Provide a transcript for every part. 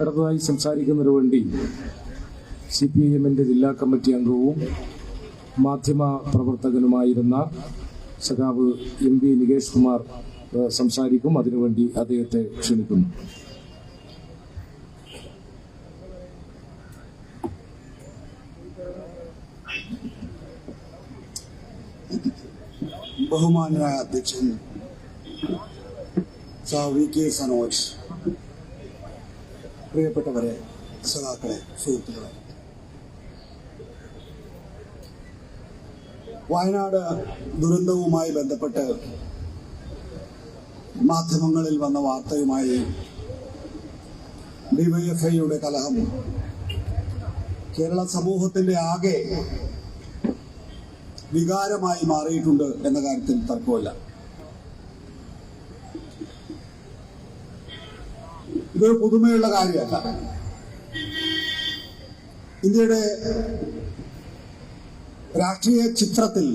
അടുത്തതായി സംസാരിക്കുന്നതിന് വേണ്ടി CPIM-ന്റെ ജില്ലാ കമ്മിറ്റി അംഗവും മാധ്യമ പ്രവർത്തകനുമായിരുന്ന സഖാവ് MP നികേഷ് കുമാർ സംസാരിക്കും. അതിനുവേണ്ടി അദ്ദേഹത്തെ ക്ഷണിക്കുന്നു. ബഹുമാന്യനായ അധ്യക്ഷൻ VK സനോജ്, പ്രിയപ്പെട്ടവരെ, സഖാക്കളെ, സുഹൃത്തുക്കളെ, വയനാട് ദുരന്തവുമായി ബന്ധപ്പെട്ട് മാധ്യമങ്ങളിൽ വന്ന വാർത്തയുമായി DYFIയുടെ കലഹം കേരള സമൂഹത്തിന്റെ ആകെ വികാരമായി മാറിയിട്ടുണ്ട് എന്ന കാര്യത്തിൽ തർക്കമില്ല. ഇതൊരു പുതുമയുള്ള കാര്യമല്ല. ഇന്ത്യയുടെ രാഷ്ട്രീയ ചിത്രത്തിൽ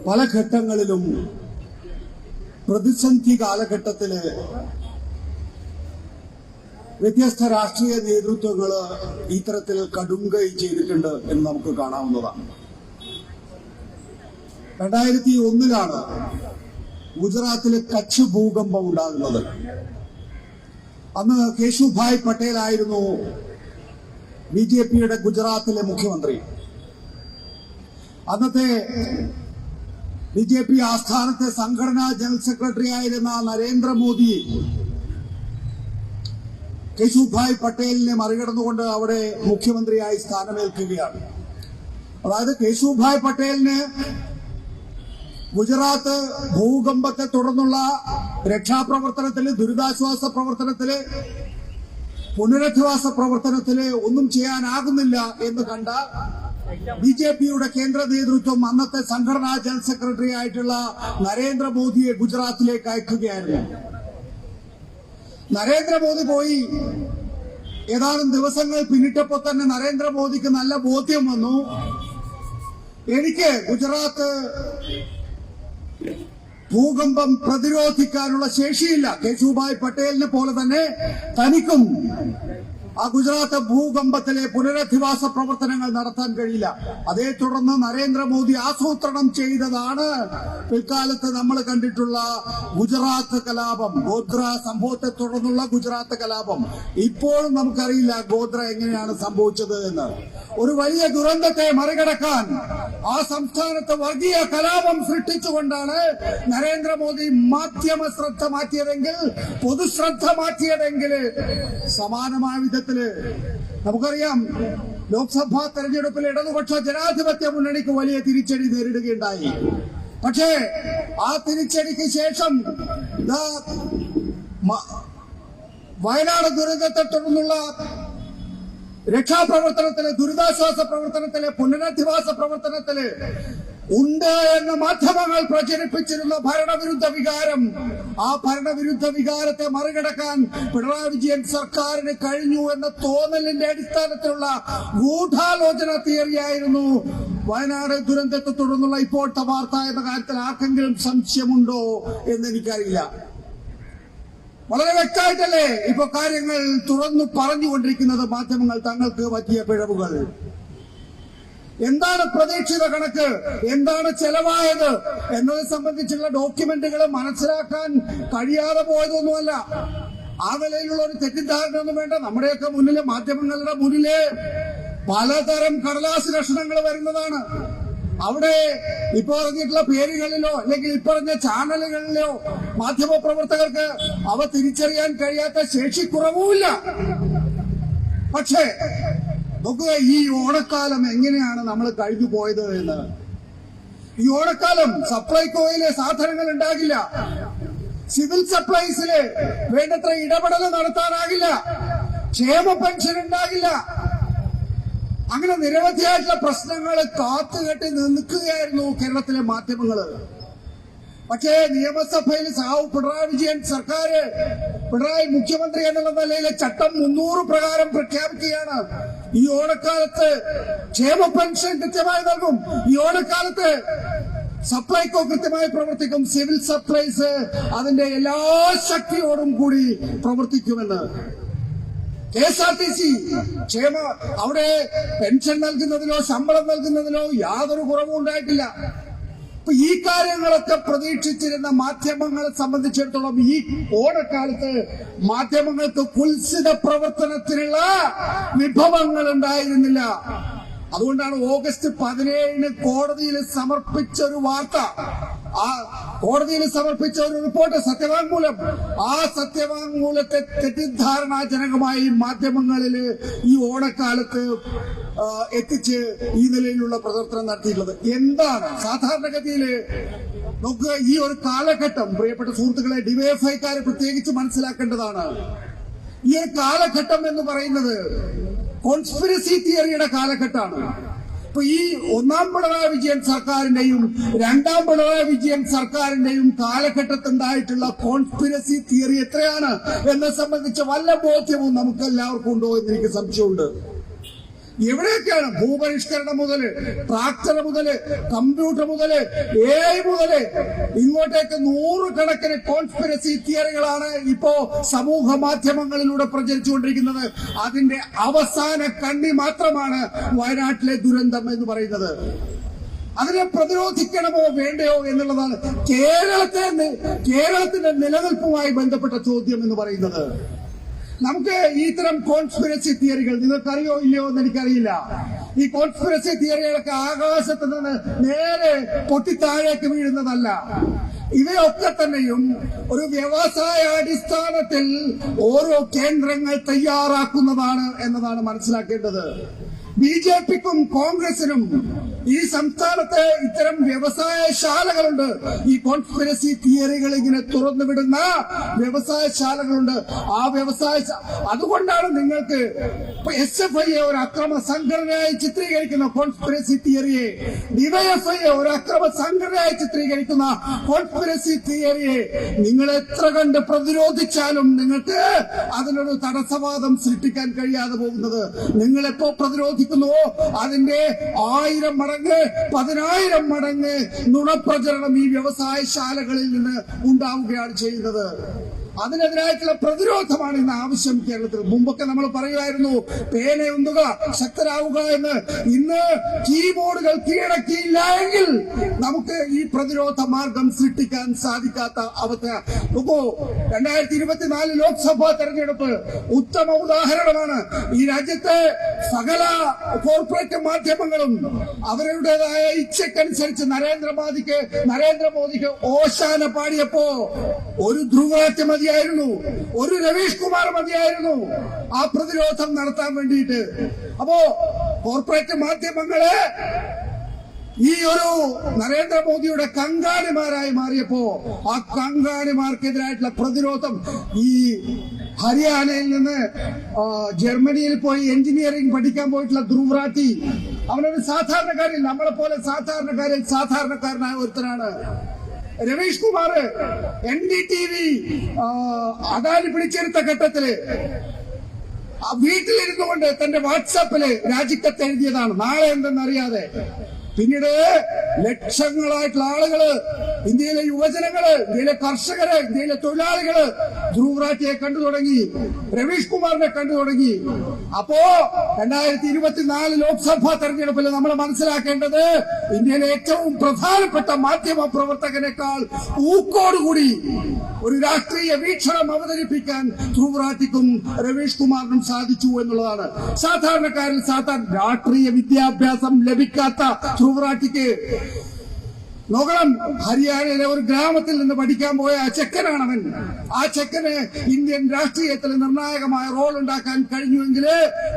പല ഘട്ടങ്ങളിലും പ്രതിസന്ധി കാലഘട്ടത്തില് വ്യത്യസ്ത രാഷ്ട്രീയ നേതൃത്വങ്ങൾ ഇത്തരത്തിൽ കടുങ്കൈ ചെയ്തിട്ടുണ്ട് എന്ന് നമുക്ക് കാണാവുന്നതാണ്. 2001 ഗുജറാത്തിലെ കച്ച് ഭൂകമ്പം ഉണ്ടാകുന്നത്. അന്ന് കേശുഭായ് പട്ടേൽ ആയിരുന്നു BJPയുടെ ഗുജറാത്തിലെ മുഖ്യമന്ത്രി. അന്നത്തെ BJP ആസ്ഥാനത്തെ സംഘടനാ ജനറൽ സെക്രട്ടറി ആയിരുന്ന നരേന്ദ്രമോദി കേശുഭായ് പട്ടേലിനെ മറികടന്നുകൊണ്ട് അവിടെ മുഖ്യമന്ത്രിയായി സ്ഥാനമേൽക്കുകയാണ്. അതായത് കേശുഭായ് പട്ടേലിന് ഗുജറാത്ത് ഭൂകമ്പത്തെ തുടർന്നുള്ള രക്ഷാപ്രവർത്തനത്തില്, ദുരിതാശ്വാസ പ്രവർത്തനത്തില്, പുനരധിവാസ പ്രവർത്തനത്തില് ഒന്നും ചെയ്യാനാകുന്നില്ല എന്ന് കണ്ട BJPയുടെ കേന്ദ്ര നേതൃത്വം അന്നത്തെ സംഘടനാ ജനറൽ സെക്രട്ടറി ആയിട്ടുള്ള നരേന്ദ്രമോദിയെ ഗുജറാത്തിലേക്ക് അയക്കുകയായിരുന്നു. നരേന്ദ്രമോദി പോയി ഏതാനും ദിവസങ്ങൾ പിന്നിട്ടപ്പോൾ തന്നെ നരേന്ദ്രമോദിക്ക് നല്ല ബോധ്യം വന്നു, എനിക്ക് ഗുജറാത്ത് ഭൂകമ്പം പ്രതിരോധിക്കാനുള്ള ശേഷിയില്ല. കേശുഭായ് പട്ടേലിനെ പോലെ തന്നെ തനിക്കും ആ ഗുജറാത്ത് ഭൂകമ്പത്തിലെ പുനരധിവാസ പ്രവർത്തനങ്ങൾ നടത്താൻ കഴിയില്ല. അതേ തുടർന്ന് നരേന്ദ്രമോദി ആസൂത്രണം ചെയ്തതാണ് പിൽക്കാലത്ത് നമ്മൾ കണ്ടിട്ടുള്ള ഗുജറാത്ത് കലാപം, ഗോദ്ര സംഭവത്തെ തുടർന്നുള്ള ഗുജറാത്ത് കലാപം. ഇപ്പോഴും നമുക്കറിയില്ല ഗോദ്ര എങ്ങനെയാണ് സംഭവിച്ചത് എന്ന്. ഒരു വലിയ ദുരന്തത്തെ മറികടക്കാൻ ആ സംസ്ഥാനത്ത് വർഗീയ കലാപം സൃഷ്ടിച്ചുകൊണ്ടാണ് നരേന്ദ്രമോദി മാധ്യമ ശ്രദ്ധ മാറ്റിയതെങ്കിൽ, പൊതുശ്രദ്ധ മാറ്റിയതെങ്കിൽ സമാനമായ വിധത്തിൽ നമുക്കറിയാം ലോക്സഭാ തെരഞ്ഞെടുപ്പിൽ ഇടതുപക്ഷ ജനാധിപത്യ മുന്നണിക്ക് വലിയ തിരിച്ചടി നേരിടുകയുണ്ടായി. പക്ഷേ ആ തിരിച്ചടിക്ക് ശേഷം വയനാട് ദുരന്തത്തെ തുടർന്നുള്ള രക്ഷാപ്രവർത്തനത്തില്, ദുരിതാശ്വാസ പ്രവർത്തനത്തില്, പുനരധിവാസ പ്രവർത്തനത്തില് ഉണ്ട് എന്ന് മാധ്യമങ്ങൾ പ്രചരിപ്പിച്ചിരുന്ന ഭരണവിരുദ്ധ വികാരം, ആ ഭരണവിരുദ്ധ വികാരത്തെ മറികടക്കാൻ പിണറായി വിജയൻ സർക്കാരിന് കഴിഞ്ഞു എന്ന തോന്നലിന്റെ അടിസ്ഥാനത്തിലുള്ള ഗൂഢാലോചന തിയറിയായിരുന്നു വയനാട് ദുരന്തത്തെ തുടർന്നുള്ള ഇപ്പോഴത്തെ വാർത്ത എന്ന കാര്യത്തിൽ ആർക്കെങ്കിലും സംശയമുണ്ടോ എന്ന് എനിക്കറിയില്ല. വളരെ വ്യക്തമായിട്ടല്ലേ ഇപ്പൊ കാര്യങ്ങൾ തുറന്നു പറഞ്ഞുകൊണ്ടിരിക്കുന്നത് മാധ്യമങ്ങൾ തങ്ങൾക്ക് പറ്റിയ പിഴവുകൾ. എന്താണ് പ്രതീക്ഷിത കണക്ക്, എന്താണ് ചെലവായത് എന്നതെ സംബന്ധിച്ചുള്ള ഡോക്യുമെന്റുകൾ മനസ്സിലാക്കാൻ കഴിയാതെ പോയതൊന്നുമല്ല. ആ നിലയിലുള്ള ഒരു തെറ്റിദ്ധാരണ ഒന്നും വേണ്ട. നമ്മുടെയൊക്കെ മുന്നിലെ, മാധ്യമങ്ങളുടെ മുന്നിലെ പലതരം കടലാസ് ലക്ഷണങ്ങൾ വരുന്നതാണ്. അവിടെ ഇപ്പൊ പറഞ്ഞിട്ടുള്ള പേരുകളിലോ അല്ലെങ്കിൽ ഇപ്പറഞ്ഞ ചാനലുകളിലോ മാധ്യമ പ്രവർത്തകർക്ക് അവ തിരിച്ചറിയാൻ കഴിയാത്ത ശേഷിക്കുറവുമില്ല. പക്ഷേ നോക്കുക, ഈ ഓണക്കാലം എങ്ങനെയാണ് നമ്മൾ കഴിഞ്ഞു പോയത് എന്ന്. ഈ ഓണക്കാലം സപ്ലൈകോയിലെ സാധനങ്ങൾ ഉണ്ടാകില്ല, സിവിൽ സപ്ലൈസില് വേണ്ടത്ര ഇടപെടൽ നടത്താനാകില്ല, ക്ഷേമ പെൻഷൻ ഉണ്ടാകില്ല. അങ്ങനെ നിരവധിയായിട്ടുള്ള പ്രശ്നങ്ങൾ കാത്തുകെട്ടി നിൽക്കുകയായിരുന്നു കേരളത്തിലെ മാധ്യമങ്ങള്. പക്ഷേ നിയമസഭയിൽ പിണറായി വിജയൻ സർക്കാർ, പിണറായി മുഖ്യമന്ത്രി എന്നുള്ള നിലയിലെ ചട്ടം 300 പ്രകാരം പ്രഖ്യാപിക്കുകയാണ്. ഈ ഓണക്കാലത്ത് ക്ഷേമ പെൻഷൻ കൃത്യമായി നൽകും. ഈ ഓണക്കാലത്ത് സപ്ലൈകോ കൃത്യമായി പ്രവർത്തിക്കും. സിവിൽ സപ്ലൈസ് അതിന്റെ എല്ലാ ശക്തിയോടും കൂടി പ്രവർത്തിക്കുമെന്ന്. KSRTC അവിടെ പെൻഷൻ നൽകുന്നതിലോ ശമ്പളം നൽകുന്നതിലോ യാതൊരു കുറവും ഉണ്ടായിട്ടില്ല. അപ്പൊ ഈ കാര്യങ്ങളൊക്കെ പ്രതീക്ഷിച്ചിരുന്ന മാധ്യമങ്ങളെ സംബന്ധിച്ചിടത്തോളം ഈ ഓണക്കാലത്ത് മാധ്യമങ്ങൾക്ക് കുൽസിത പ്രവർത്തനത്തിനുള്ള വിഭവങ്ങൾ ഉണ്ടായിരുന്നില്ല. അതുകൊണ്ടാണ് ഓഗസ്റ്റ് 17 കോടതിയിൽ സമർപ്പിച്ച ഒരു വാർത്ത, ആ കോടതിയിൽ സമർപ്പിച്ച ഒരു റിപ്പോർട്ട്, സത്യവാങ്മൂലം, ആ സത്യവാങ്മൂലത്തെ തെറ്റിദ്ധാരണാജനകമായി മാധ്യമങ്ങളിൽ ഈ ഓണക്കാലത്ത് എത്തിച്ച് ഈ നിലയിലുള്ള പ്രവർത്തനം നടത്തിയിട്ടുള്ളത്. എന്താണ് സാധാരണഗതിയില് നമുക്ക് ഈ ഒരു കാലഘട്ടം, പ്രിയപ്പെട്ട സുഹൃത്തുക്കളെ, ഡിവൈഎഫ്ഐക്കാരെ പ്രത്യേകിച്ച് മനസ്സിലാക്കേണ്ടതാണ്. ഈ ഒരു കാലഘട്ടം എന്ന് പറയുന്നത് കോൺസ്പിരസി തിയറിയുടെ കാലഘട്ടമാണ്. ഇപ്പൊ ഈ ഒന്നാം പിണറായി വിജയൻ സർക്കാരിന്റെയും രണ്ടാം പിണറായി വിജയൻ സർക്കാരിന്റെയും കാലഘട്ടത്തുണ്ടായിട്ടുള്ള കോൺസ്പിരസി തിയറി എത്രയാണ് എന്നെ സംബന്ധിച്ച വല്ല ബോധ്യവും നമുക്ക് എല്ലാവർക്കും ഉണ്ടോ എന്ന് എനിക്ക് സംശയമുണ്ട്. എവിടെയൊക്കെയാണ് ഭൂപരിഷ്കരണം മുതല്, ട്രാക്ടർ മുതല്, കമ്പ്യൂട്ടർ മുതല്, AI മുതല്, ഇങ്ങോട്ടേക്ക് നൂറുകണക്കിന് കോൺസ്പിരസി തിയറികളാണ് ഇപ്പോ സമൂഹ മാധ്യമങ്ങളിലൂടെ പ്രചരിച്ചുകൊണ്ടിരിക്കുന്നത്. അതിന്റെ അവസാന കണ്ണി മാത്രമാണ് വയനാട്ടിലെ ദുരന്തം എന്ന് പറയുന്നത്. അതിനെ പ്രതിരോധിക്കണമോ വേണ്ടയോ എന്നുള്ളതാണ് കേരളത്തിന്റെ നിലനിൽപ്പുമായി ബന്ധപ്പെട്ട ചോദ്യം എന്ന് പറയുന്നത്. നമുക്ക് ഇത്തരം കോൺസ്പിരസി തിയറികൾ നിങ്ങൾക്കറിയോ ഇല്ലയോ എന്ന് എനിക്കറിയില്ല. ഈ കോൺസ്പിരസി തിയറികളൊക്കെ ആകാശത്ത് നിന്ന് നേരെ പൊട്ടിത്താഴേക്ക് വീഴുന്നതല്ല. ഇവയൊക്കെ തന്നെയും ഒരു വ്യവസായ അടിസ്ഥാനത്തിൽ ഓരോ കേന്ദ്രങ്ങൾ തയ്യാറാക്കുന്നതാണ് എന്നതാണ് മനസ്സിലാക്കേണ്ടത്. BJPക്കും കോൺഗ്രസിനും ഈ സംസ്ഥാനത്ത് ഇത്തരം വ്യവസായശാലകളുണ്ട്. ഈ കോൺസ്പിരസി തിയറികൾ ഇങ്ങനെ തുറന്നുവിടുന്ന വ്യവസായശാലകളുണ്ട്. ആ അതുകൊണ്ടാണ് നിങ്ങൾക്ക് SFI ഒരു അക്രമ സംഘടനയായി ചിത്രീകരിക്കുന്ന കോൺസ്പിരസി തിയറിയെ, DYFI ഒരു അക്രമ സംഘടനയായി ചിത്രീകരിക്കുന്ന കോൺസ്പിരസി തിയറിയെ നിങ്ങൾ എത്ര കണ്ട് പ്രതിരോധിച്ചാലും നിങ്ങൾക്ക് അതിനൊരു തടസ്സവാദം സൃഷ്ടിക്കാൻ കഴിയാതെ പോകുന്നത്. നിങ്ങളെപ്പോ പ്രതിരോധിക്കുന്നുവോ അതിന്റെ 1000 മടങ്ങ് 10,000 മടങ്ങ് നുണപ്രചരണം ഈ വ്യവസായശാലകളിൽ നിന്ന് ഉണ്ടാവുകയാണ് ചെയ്യുന്നത്. അതിനെതിരായിട്ടുള്ള പ്രതിരോധമാണ് ഇന്ന് ആവശ്യം കേരളത്തിൽ. മുമ്പൊക്കെ നമ്മൾ പറയുമായിരുന്നു പേനയുന്തുക ശക്തരാവുക എന്ന്. ഇന്ന് കീബോർഡുകൾ കീഴടക്കിയില്ല എങ്കിൽ നമുക്ക് ഈ പ്രതിരോധ മാർഗം സൃഷ്ടിക്കാൻ സാധിക്കാത്ത അവസ്ഥ. നോക്കൂ, 2024 ലോക്സഭാ തെരഞ്ഞെടുപ്പ് ഉത്തമ ഉദാഹരണമാണ്. ഈ രാജ്യത്തെ സകല കോർപ്പറേറ്റ് മാധ്യമങ്ങളും അവരുടേതായ ഇച്ഛക്കനുസരിച്ച് നരേന്ദ്രമോദിക്ക് ഓശാന പാടിയപ്പോ ഒരു ധ്രുവരാജ്യ മതിയായിരുന്നു, ഒരു രവീഷ് കുമാർ മതിയായിരുന്നു ആ പ്രതിരോധം നടത്താൻ വേണ്ടിയിട്ട്. അപ്പോ കോർപ്പറേറ്റ് മാധ്യമങ്ങള് ഈ ഒരു നരേന്ദ്രമോദിയുടെ കങ്കാണിമാരായി മാറിയപ്പോ ആ കങ്കാണിമാർക്കെതിരായിട്ടുള്ള പ്രതിരോധം ഈ ഹരിയാനയിൽ നിന്ന് ജർമ്മനിയിൽ പോയി എഞ്ചിനീയറിംഗ് പഠിക്കാൻ പോയിട്ടുള്ള ധ്രുവറാട്ടി, അവനൊരു സാധാരണക്കാരൻ, നമ്മളെ പോലെ സാധാരണക്കാരനായ ഒരുത്തനാണ്. രവീഷ് കുമാർ NDTV അദാനി പിടിച്ചെടുത്ത ഘട്ടത്തില് വീട്ടിലിരുന്നു കൊണ്ട് തന്റെ വാട്സാപ്പില് രാജിക്കത്ത് എഴുതിയതാണ്, നാളെ എന്തെന്നറിയാതെ. പിന്നീട് ലക്ഷങ്ങളായിട്ടുള്ള ആളുകള്, ഇന്ത്യയിലെ യുവജനങ്ങള്, ഇന്ത്യയിലെ കർഷകര്, ഇന്ത്യയിലെ തൊഴിലാളികള് ധ്രുവറാട്ടിയെ കണ്ടു തുടങ്ങി, രവീഷ് കുമാറിനെ കണ്ടു തുടങ്ങി. അപ്പോ 2024 ലോക്സഭാ തെരഞ്ഞെടുപ്പിൽ നമ്മൾ മനസ്സിലാക്കേണ്ടത് ഇന്ത്യയിലെ ഏറ്റവും പ്രധാനപ്പെട്ട മാധ്യമ പ്രവർത്തകനേക്കാൾ ഊക്കോടുകൂടി ഒരു രാഷ്ട്രീയ വീക്ഷണം അവതരിപ്പിക്കാൻ ധ്രുവറാട്ടിക്കും രവീഷ് കുമാറിനും സാധിച്ചു എന്നുള്ളതാണ്. സാധാരണക്കാരിൽ രാഷ്ട്രീയ വിദ്യാഭ്യാസം ലഭിക്കാത്ത ധ്രുവറാട്ടിക്ക് നോക്കണം, ഹരിയാനയിലെ ഒരു ഗ്രാമത്തിൽ നിന്ന് പഠിക്കാൻ പോയ ചെക്കനാണവൻ. ആ ചെക്കന് ഇന്ത്യൻ രാഷ്ട്രീയത്തിൽ നിർണായകമായ റോൾ ഉണ്ടാക്കാൻ കഴിഞ്ഞുവെങ്കിൽ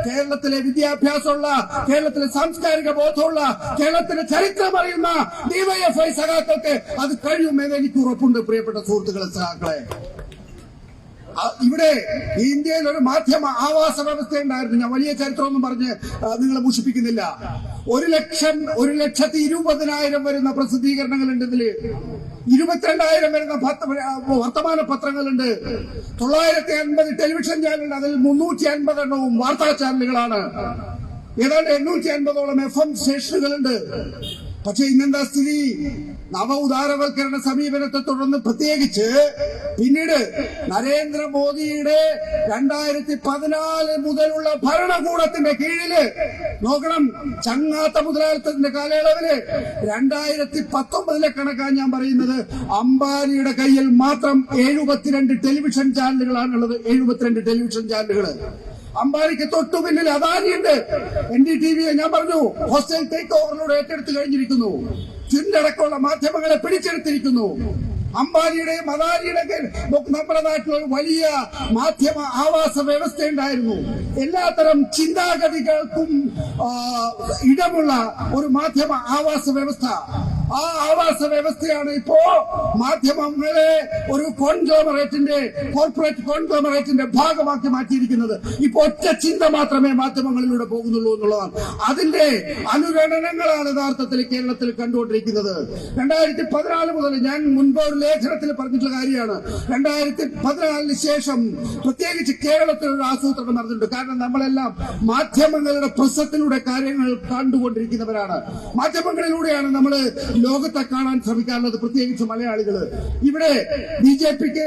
കേരളത്തിലെ വിദ്യാഭ്യാസമുള്ള, കേരളത്തിലെ സാംസ്കാരിക ബോധമുള്ള, കേരളത്തിലെ ചരിത്രം അറിയുന്ന DYFI സഖാക്കൾക്ക് അത് കഴിയുമെന്ന് എനിക്ക് ഉറപ്പുണ്ട്. പ്രിയപ്പെട്ട സുഹൃത്തുക്കളെ, സഖാക്കളെ, ഇവിടെ ഇന്ത്യയിൽ ഒരു മാധ്യമ ആവാസ വ്യവസ്ഥ ഉണ്ടായിരുന്നു. ഞാൻ വലിയ ചരിത്രമൊന്നും പറഞ്ഞ് നിങ്ങളെ മുഷിപ്പിക്കുന്നില്ല. 1,20,000 വരുന്ന പ്രസിദ്ധീകരണങ്ങളുണ്ട്. ഇതില് 22,000 വരുന്ന വർത്തമാന പത്രങ്ങളുണ്ട്. 950 ടെലിവിഷൻ ചാനലുണ്ട്. അതിൽ 350 എണ്ണവും വാർത്താ ചാനലുകളാണ്. ഏതാണ്ട് 850ഓളം FM സ്റ്റേഷനുകളുണ്ട്. പക്ഷെ ഇന്നെന്താ സ്ഥിതി? നവ ഉദാരവൽക്കരണ സമീപനത്തെ തുടർന്ന് പ്രത്യേകിച്ച് പിന്നീട് നരേന്ദ്രമോദിയുടെ 2014 മുതലുള്ള ഭരണകൂടത്തിന്റെ കീഴില് നോക്കണം, ചങ്ങാത്ത മുതലാളിത്തത്തിന്റെ കാലയളവില് 2019 കണക്കാണ് ഞാൻ പറയുന്നത്. അംബാനിയുടെ കയ്യിൽ മാത്രം 72 ടെലിവിഷൻ ചാനലുകളാണുള്ളത്. 72 ടെലിവിഷൻ ചാനലുകൾ. അംബാനിക്ക് തൊട്ടു പിന്നിൽ അദാനിയുണ്ട്. NDTV ഞാൻ പറഞ്ഞു ഹോസ്റ്റൽ ടേക്ക് ഓവറിലൂടെ ഏറ്റെടുത്തു കഴിഞ്ഞിരിക്കുന്നു. ചുണ്ടടക്കമുള്ള മാധ്യമങ്ങളെ പിടിച്ചെടുത്തിരിക്കുന്നു. അംബാനിയുടെയും അദാനിയുടെയും നമ്മുടെ നാട്ടിൽ ഒരു വലിയ മാധ്യമ ആവാസ വ്യവസ്ഥ ഉണ്ടായിരുന്നു. എല്ലാത്തരം ചിന്താഗതികൾക്കും ഇടമുള്ള ഒരു മാധ്യമ ആവാസ വ്യവസ്ഥ. ആ ആവാസ വ്യവസ്ഥയാണ് ഇപ്പോ മാധ്യമങ്ങളെ ഒരു കോർപ്പറേറ്റ് കോൺഗ്ലോമറേറ്റിന്റെ ഭാഗമാക്കി മാറ്റിയിരിക്കുന്നത്. ഇപ്പൊ ഒറ്റ ചിന്ത മാത്രമേ മാധ്യമങ്ങളിലൂടെ പോകുന്നുള്ളൂ എന്നുള്ളതാണ്. അതിന്റെ അനുരണനങ്ങളാണ് യഥാർത്ഥത്തിൽ കേരളത്തിൽ കണ്ടുകൊണ്ടിരിക്കുന്നത്. 2014 മുതൽ ഞാൻ മുൻപ് ഒരു ലേഖനത്തിൽ പറഞ്ഞിട്ടുള്ള കാര്യമാണ്. 2014 ശേഷം പ്രത്യേകിച്ച് കേരളത്തിൽ ഒരു ആസൂത്രണം നടന്നിട്ടുണ്ട്. കാരണം നമ്മളെല്ലാം മാധ്യമങ്ങളുടെ പ്രസത്തിലൂടെ കാര്യങ്ങൾ കണ്ടുകൊണ്ടിരിക്കുന്നവരാണ്. മാധ്യമങ്ങളിലൂടെയാണ് നമ്മൾ ലോകത്തെ കാണാൻ ശ്രമിക്കാറുള്ളത്, പ്രത്യേകിച്ച് മലയാളികള്. ഇവിടെ BJPക്ക്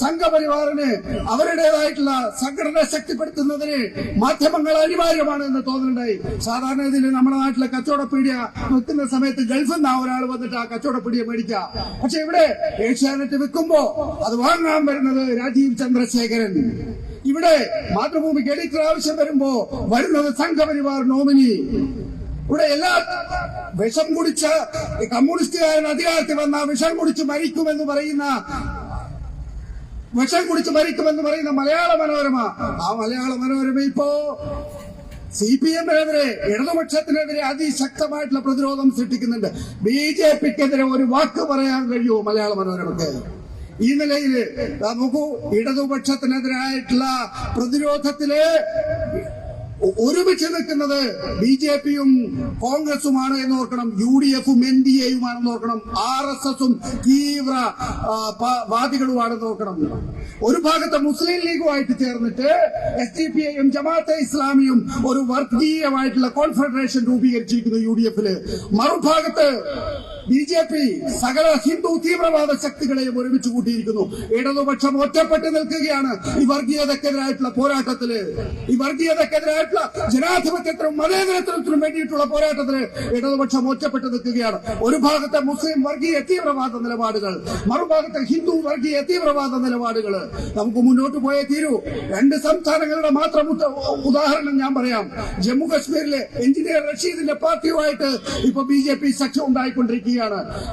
സംഘപരിവാറിന് അവരുടേതായിട്ടുള്ള സംഘടന ശക്തിപ്പെടുത്തുന്നതിന് മാധ്യമങ്ങൾ അനിവാര്യമാണ് എന്ന് തോന്നലുണ്ടായി. സാധാരണ ഇതിൽ നമ്മുടെ നാട്ടിലെ കച്ചവടപ്പീടിയ വിൽക്കുന്ന സമയത്ത് ഗൾഫിൽ നിന്നാ ഒരാൾ വന്നിട്ട് ആ കച്ചവടപ്പീടിയ മേടിക്കുക. പക്ഷെ ഇവിടെ ഏഷ്യാനെറ്റ് വിൽക്കുമ്പോ അത് വാങ്ങാൻ വരുന്നത് രാജീവ് ചന്ദ്രശേഖരൻ. ഇവിടെ മാതൃഭൂമിക്ക് എഡിറ്റർ ആവശ്യം വരുമ്പോ വരുന്നത് സംഘപരിവാർ നോമിനി. ഇവിടെ എല്ലാ വിഷം കുടിച്ച കമ്മ്യൂണിസ്റ്റുകാരൻ അധികാരത്തിൽ വന്ന വിഷം കുടിച്ച് മരിക്കുമെന്ന് പറയുന്ന മലയാള മനോരമ, ആ മലയാള മനോരമ ഇപ്പോ CPM-നെതിരെ ഇടതുപക്ഷത്തിനെതിരെ അതിശക്തമായിട്ടുള്ള പ്രതിരോധം സൃഷ്ടിക്കുന്നുണ്ട്. BJPക്കെതിരെ ഒരു വാക്ക് പറയാൻ കഴിയുമോ മലയാള മനോരമയ്ക്ക്? ഈ നിലയിൽ നമുക്ക് ഇടതുപക്ഷത്തിനെതിരായിട്ടുള്ള പ്രതിരോധത്തില് ഒരുമിച്ച് നിൽക്കുന്നത് BJPയും കോൺഗ്രസുമാണ് എന്ന് ഓർക്കണം. UDF-ഉം NDA-യുമാണെന്ന് ഓർക്കണം. RSS-ഉം തീവ്ര വാദികളുമാണെന്ന് ഓർക്കണം. ഒരു ഭാഗത്ത് മുസ്ലിം ലീഗുമായിട്ട് ചേർന്നിട്ട് SDPI-യും ജമാഅത്തെ ഇസ്ലാമിയും ഒരു വർഗീയമായിട്ടുള്ള കോൺഫെഡറേഷൻ രൂപീകരിച്ചിരിക്കുന്നു UDF-ല്. മറുഭാഗത്ത് BJP സകല ഹിന്ദു തീവ്രവാദ ശക്തികളെയും ഒരുമിച്ച് കൂട്ടിയിരിക്കുന്നു. ഇടതുപക്ഷം ഒറ്റപ്പെട്ട് നിൽക്കുകയാണ് ഈ വർഗീയതക്കെതിരായിട്ടുള്ള പോരാട്ടത്തില്. ഈ വർഗീയതക്കെതിരായിട്ടുള്ള ജനാധിപത്യത്തിനും മതേതരത്വത്തിനും വേണ്ടിയിട്ടുള്ള പോരാട്ടത്തില് ഇടതുപക്ഷം ഒറ്റപ്പെട്ട് നിൽക്കുകയാണ്. ഒരു ഭാഗത്തെ മുസ്ലിം വർഗീയ തീവ്രവാദ നിലപാടുകൾ, മറുഭാഗത്തെ ഹിന്ദു വർഗീയ തീവ്രവാദ നിലപാടുകൾ. നമുക്ക് മുന്നോട്ട് പോയേ തീരൂ. 2 സംസ്ഥാനങ്ങളുടെ മാത്രം ഉദാഹരണം ഞാൻ പറയാം. ജമ്മു കശ്മീരിലെ എഞ്ചിനീയർ റഷീദിന്റെ പാർട്ടിയുമായിട്ട് ഇപ്പൊ BJP സഖ്യം ഉണ്ടായിക്കൊണ്ടിരിക്കുകയാണ്.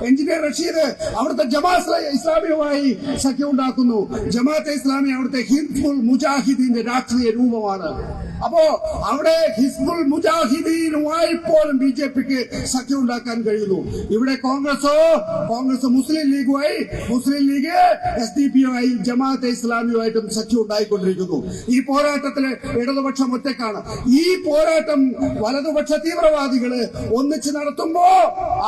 എഞ്ചിനീയർ റഷീദ് അവിടുത്തെ ജമാഅത്തെ ഇസ്ലാമിയുമായി സഖ്യം ഉണ്ടാക്കുന്നു. ജമാഅത്തെ ഇസ്ലാമി അവിടുത്തെ ഹിസ്ബുൾ മുജാഹിദീന്റെ രാഷ്ട്രീയ രൂപമാണ്. അപ്പോ അവിടെ ഹിസ്ബുൾ മുജാഹിദീനുമായി പോലും BJPക്ക് സഖ്യം ഉണ്ടാക്കാൻ കഴിയുന്നു. ഇവിടെ കോൺഗ്രസ് മുസ്ലിം ലീഗുമായി, മുസ്ലിം ലീഗ് SDPI-യും ജമാഅത്തെ ഇസ്ലാമിയുമായിട്ടും സഖ്യം ഉണ്ടായിക്കൊണ്ടിരിക്കുന്നു. ഈ പോരാട്ടത്തില് ഇടതുപക്ഷം ഒറ്റക്കാണ്. ഈ പോരാട്ടം വലതുപക്ഷ തീവ്രവാദികള് ഒന്നിച്ച് നടത്തുമ്പോ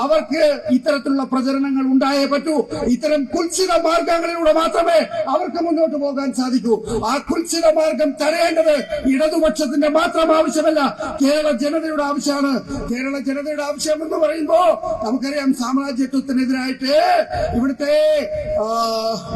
അവർക്ക് ഇത്തരത്തിലുള്ള പ്രചരണങ്ങൾ ഉണ്ടായേ പറ്റൂ. ഇത്തരം കുൽസിത മാർഗങ്ങളിലൂടെ മാത്രമേ അവർക്ക് മുന്നോട്ട് പോകാൻ സാധിക്കൂ. ആ കുൽസിത മാർഗം തടയേണ്ടത് ഇടതുപക്ഷത്തിന്റെ മാത്രം ആവശ്യമല്ല, കേരള ജനതയുടെ ആവശ്യമാണ്. കേരള ജനതയുടെ ആവശ്യം എന്ന് പറയുമ്പോ നമുക്കറിയാം, സാമ്രാജ്യത്വത്തിനെതിരായിട്ട് ഇവിടുത്തെ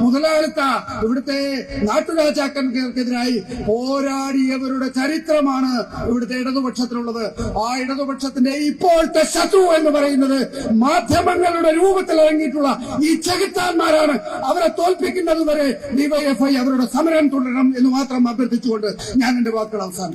മുതലാളിത്ത, ഇവിടുത്തെ നാട്ടുരാജാക്കന്മാർക്കെതിരായി പോരാടിയവരുടെ ചരിത്രമാണ് ഇവിടുത്തെ ഇടതുപക്ഷത്തിനുള്ളത്. ആ ഇടതുപക്ഷത്തിന്റെ ഇപ്പോഴത്തെ ശത്രു എന്ന് പറയുന്നത് മാധ്യമങ്ങളുടെ രൂപത്തിൽ ഇറങ്ങിയിട്ടുള്ള ഈ ചെകുത്താന്മാരാണ്. അവരെ തോൽപ്പിക്കുന്നതുവരെ DYFI അവരുടെ സമരം തുടരണം എന്ന് മാത്രം അഭ്യർത്ഥിച്ചുകൊണ്ട് ഞാൻ എന്റെ വാക്കുകൾ അവസാനിപ്പിക്കുന്നു.